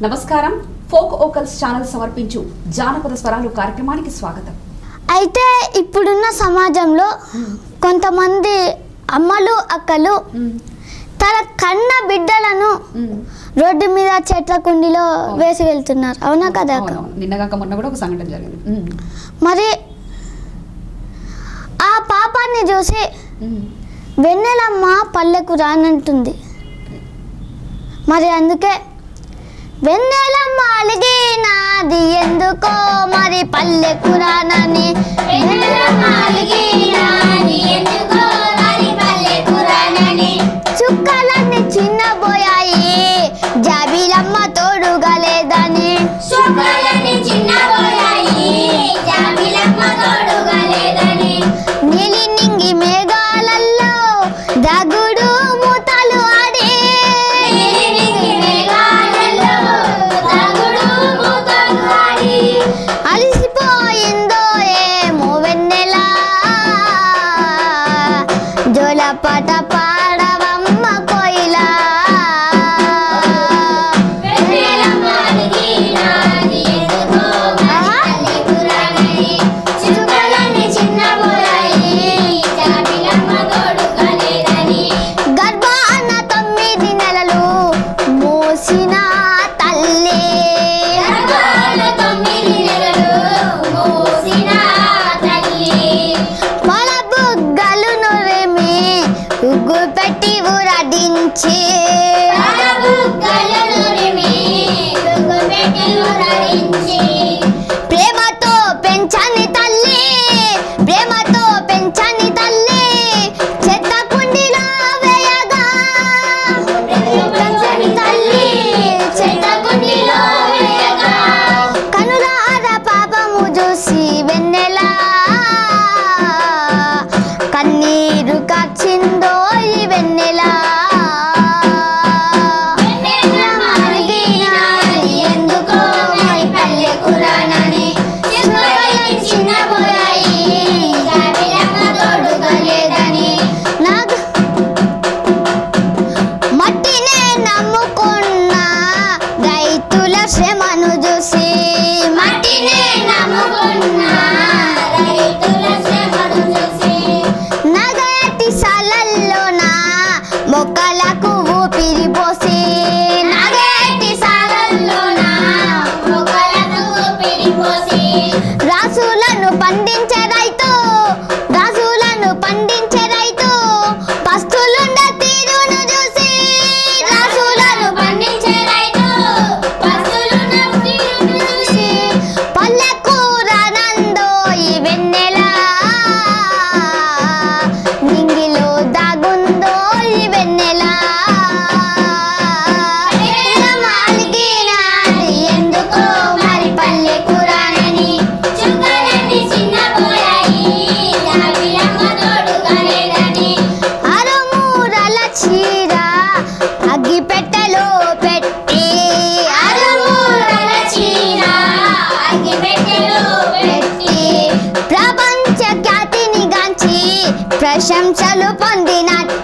నమస్కారం folk vocals channel సమర్పించు జానపద స్వరాలు కార్యక్రమానికి స్వాగతం. అయితే ఇప్పుడున్న సమాజంలో కొంతమంది అమ్మలు అక్కలు తన కన్న బిడ్డలను రోడ్డు మీద చెట్ల కుండీలో వేసి వెళ్తున్నారు. అవునా కదా? నిన్నగాక మొన్న కూడా ఒక సంఘటన జరిగింది. మరి ఆ పాపాన్ని చూసి వెన్నెలమ్మ పల్లెకు రానంటుంది. మరి అందుకే వెన్నెలమ్మ అలిగినాది ఎందుకో మరి పల్లెకు రానని, చుక్కలన్నీ చిన్నబోయాయి జాబిలమ్మ తోడుగా లేదని, నీలి నింగి మేఘాలలో దగుడు మూతలు ఆడి, అలిసిపోయిందో ఏమో వెన్నెల జోలపాట పాడవమ్మ కోయిలా. గర్భాన 9 నెలలు మోసిన తల్లి, పొల బుగ్గలు నురిమి ఉగ్గు పెట్టి ఊరడించి, ప్రేమతో పెంచని తల్లి, ప్రేమతో పెంచని తల్లి చెత్త కుండీలో వేయగా, పెంచని తల్లి చెత్త కుండీలో వేయగా, కనులార పాపము చూసి వెన్నెల కన్నీరు కార్చిందో ఈ వెన్నెల. ఎందుకో మరి పల్లెకు రానని, చిన్నబోయాయి తోడుగా లేదని, నాకు మట్టినే నమ్ముకున్న రైతుల శ్రమను చూసి, మట్టినే నమ్ముకున్న రైతుల శ్రమను చూసి, నగటి సాలల్లోన మొక్కలకు ఊపిరి పోసి, నగటి సాలల్లోన మొక్కలకు ఊపిరి పోసి, రాసులను పండించే రైతు, రాసులను పండించే రైతు పస్తులుండ తీరును చూసి, రాసులను పండించే రైతు పస్తులుండ తీరును చూసి, పల్లెకు రానందో ఈ వెన్నెల నింగిలో దాగుందో ఈ వెన్నెల. ఎందుకో మరి పల్లెకు రానని, చుక్కలన్నీ చిన్నబోయాయి జాబిలమ్మ తోడుగా లేదని, అరుమూరల చీర అగ్గిపెట్టెలో పెట్టి, అరుమూరల చీర అగ్గిపెట్టెలో పెట్టి ప్రపంచ ఖ్యాతిని గాంచి ప్రశంసలు పొందినట్టి,